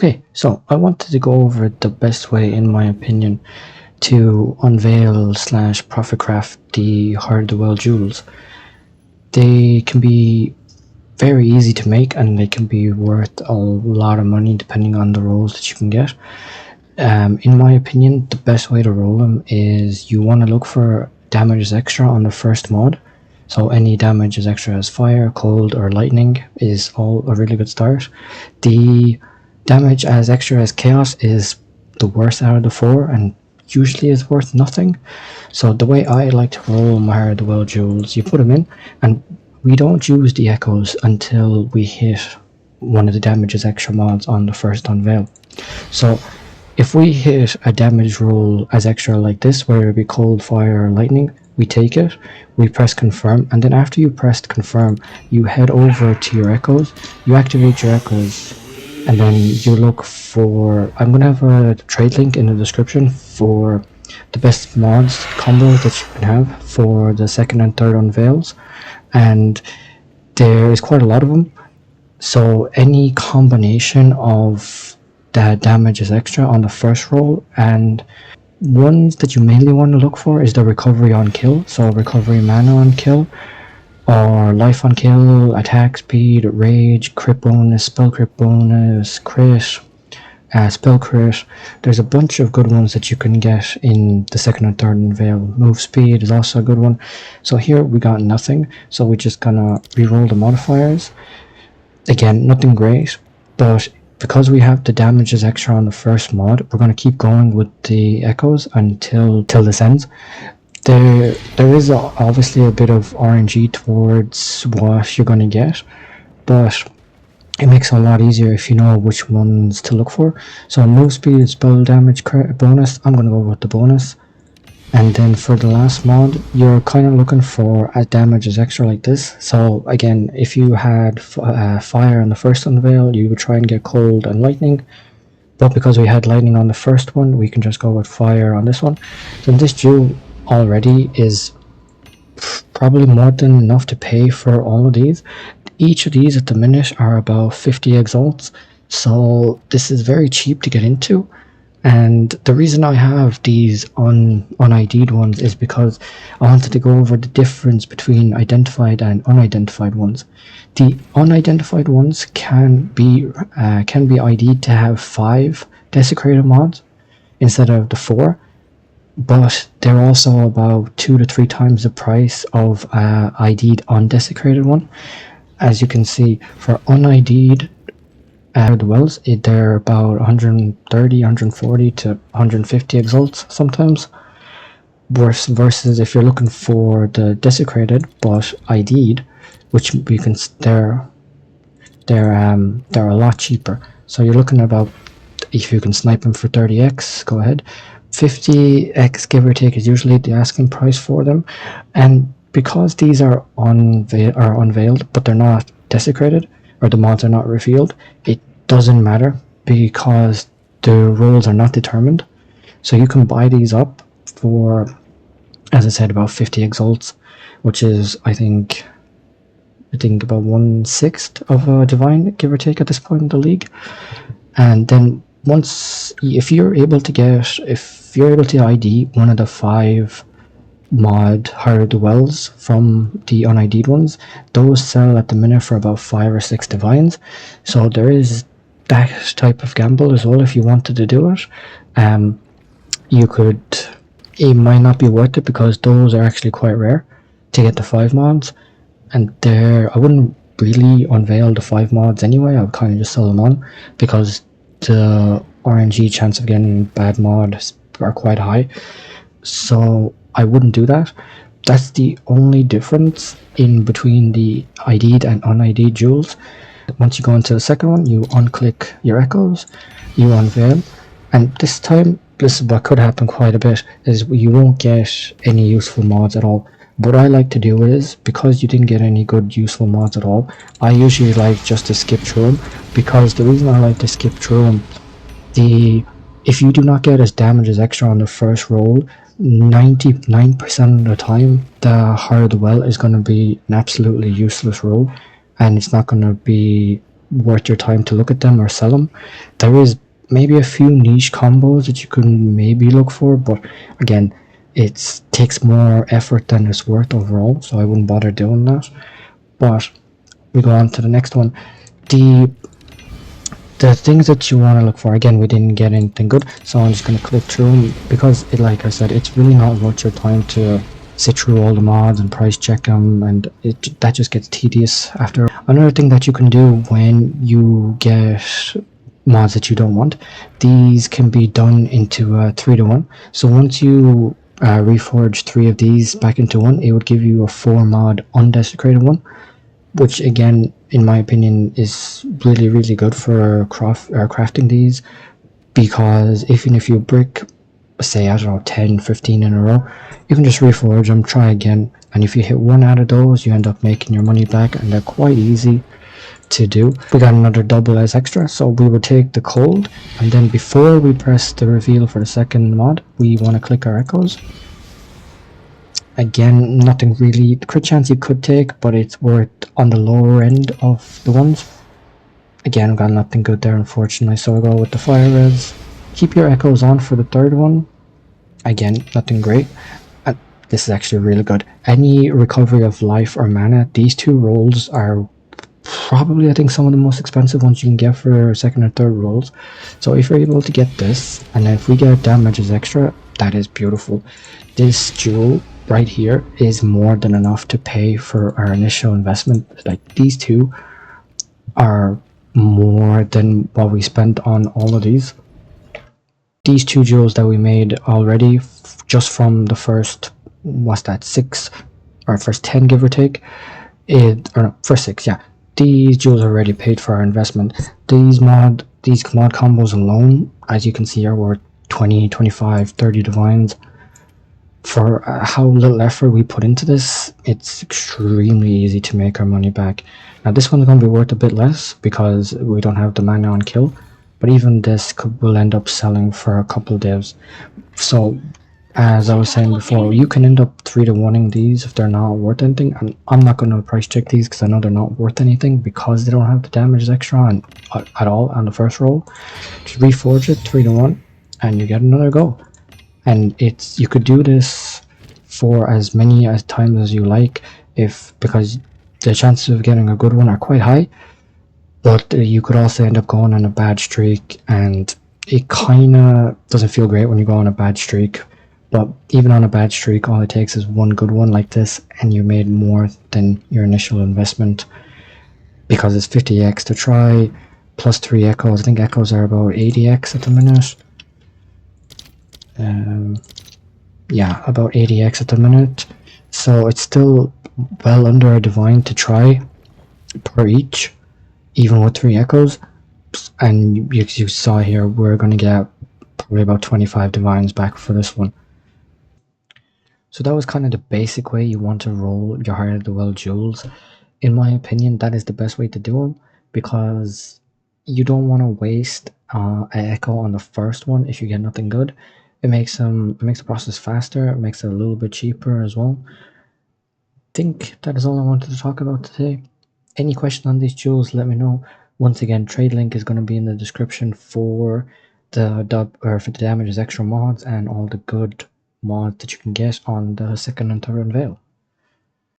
Okay, so I wanted to go over the best way, in my opinion, to unveil slash profit craft the Heart of the Well jewels. They can be very easy to make, and they can be worth a lot of money depending on the rolls that you can get. In my opinion, the best way to roll them is you want to look for damage as extra on the first mod. So any damage as extra as fire, cold, or lightning is all a really good start. The damage as extra as chaos is the worst out of the four and usually is worth nothing. So the way I like to roll my Heart of the Well jewels, you put them in, and we don't use the echoes until we hit one of the damages extra mods on the first unveil. So if we hit a damage roll as extra like this, whether it be cold, fire, or lightning, we take it, we press confirm, and then after you press confirm, you head over to your echoes, you activate your echoes, and then you look for, I'm going to have a trade link in the description for the best mods combos that you can have for the second and third unveils, and there is quite a lot of them. So any combination of that damage is extra on the first roll, and ones that you mainly want to look for is the recovery on kill, so recovery mana on kill, or life on kill, attack speed, rage, crit bonus, spell crit bonus, crit, spell crit. There's a bunch of good ones that you can get in the second and third unveil. Move speed is also a good one. So here we got nothing, so we're just gonna re-roll the modifiers. Again, nothing great, but because we have the damages extra on the first mod, we're going to keep going with the echoes until this ends. There is obviously a bit of RNG towards what you're going to get, but it makes it a lot easier if you know which ones to look for. So move speed, spell damage bonus, I'm going to go with the bonus. And then for the last mod, you're kind of looking for a damage as extra like this. So again, if you had fire on the first unveil, you would try and get cold and lightning. But because we had lightning on the first one, we can just go with fire on this one. So this jewel already is probably more than enough to pay for all of these. Each of these at the minute are about 50 exalts. So this is very cheap to get into. And the reason I have these unID'd ones is because I wanted to go over the difference between identified and unidentified ones. The unidentified ones can be ID'd to have 5 desecrated mods instead of the 4, but they're also about 2 to 3 times the price of ID'd undesecrated one. As you can see, for unID'd the wells, they're about 130, 140 to 150 exalts sometimes. Versus if you're looking for the desecrated but ID'd, which we can, they're a lot cheaper. So you're looking about, if you can snipe them for 30x, go ahead. 50x give or take is usually the asking price for them, and because these are unveiled but they're not desecrated, or the mods are not revealed, it doesn't matter because the rolls are not determined. So you can buy these up for, as I said, about 50 exalts, which is I think about 1/6 of a divine, give or take, at this point in the league. And then if you're able to ID one of the 5 mod Heart of the Wells from the unID'd ones, those sell at the minute for about 5 or 6 divines. So there is that type of gamble as well if you wanted to do it. It might not be worth it because those are actually quite rare to get the 5 mods, and I wouldn't really unveil the 5 mods anyway. I would kind of just sell them on because the RNG chance of getting bad mods are quite high. So I wouldn't do that. That's the only difference in between the ID'd and unID'd jewels. Once you go into the second one, you unclick your echoes, you unveil, and this time, this is what could happen quite a bit, is you won't get any useful mods at all. What I like to do is, because you didn't get any good useful mods at all, I usually like just to skip through them, because the reason I like to skip through them, if you do not get as damage as extra on the first roll, 99% of the time the Heart of the Well is going to be an absolutely useless roll, and it's not going to be worth your time to look at them or sell them. There is maybe a few niche combos that you can maybe look for, but again, it takes more effort than it's worth overall, so I wouldn't bother doing that. But we go on to the next one. The things that you want to look for, again, we didn't get anything good, so I'm just going to click through them because, like I said, it's really not worth your time to sit through all the mods and price check them, and that just gets tedious after. Another thing that you can do when you get mods that you don't want, these can be done into a 3-to-1. So once you reforge 3 of these back into one, it would give you a 4 mod undesecrated one, which again, in my opinion, is really, really good for crafting these, because even if you brick, say, I don't know, 10, 15 in a row, you can just reforge them, try again, and if you hit one out of those, you end up making your money back, and they're quite easy to do. We got another double as extra, so we will take the cold, and then before we press the reveal for the second mod, we want to click our echoes. Again, nothing really. The crit chance you could take, but it's worth on the lower end of the ones. Again, got nothing good there, unfortunately, so I'll go with the fire res. Keep your echoes on for the third one. Again, nothing great. This is actually really good. Any recovery of life or mana, these 2 rolls are probably, I think, some of the most expensive ones you can get for second or third rolls. So if you're able to get this, and then if we get damage as extra, that is beautiful. This jewel right here is more than enough to pay for our initial investment. Like, these 2 are more than what we spent on all of these. These 2 jewels that we made already, just from the first, what's that, 6 or first 10, give or take, or no, first 6, yeah. These jewels are already paid for our investment. These mod combos alone, as you can see, are worth 20, 25, 30 divines. For how little effort we put into this, it's extremely easy to make our money back. Now this one's going to be worth a bit less because we don't have the mana on kill, but even this will end up selling for a couple of divs. So as I was saying before, you can end up 3-to-1ing these if they're not worth anything, and I'm not going to price check these because I know they're not worth anything because they don't have the damage extra at all on the first roll. Just reforge it 3-to-1 and you get another go. And you could do this for as many times as you like, because the chances of getting a good one are quite high. But you could also end up going on a bad streak, and it kind of doesn't feel great when you go on a bad streak. But even on a bad streak, all it takes is one good one like this, and you made more than your initial investment, because it's 50x to try, plus 3 echoes. I think echoes are about 80x at the minute. Yeah, about 80x at the minute, so it's still well under a divine to try per each, even with 3 echoes. And you saw here, we're going to get probably about 25 divines back for this one. So that was kind of the basic way you want to roll your Heart of the Well jewels. In my opinion, that is the best way to do them, because you don't want to waste an echo on the first one if you get nothing good. It makes the process faster. It makes it a little bit cheaper as well. I think that is all I wanted to talk about today. Any question on these jewels, let me know. Once again, trade link is going to be in the description for the damage as extra mods and all the good mods that you can get on the second and third unveil.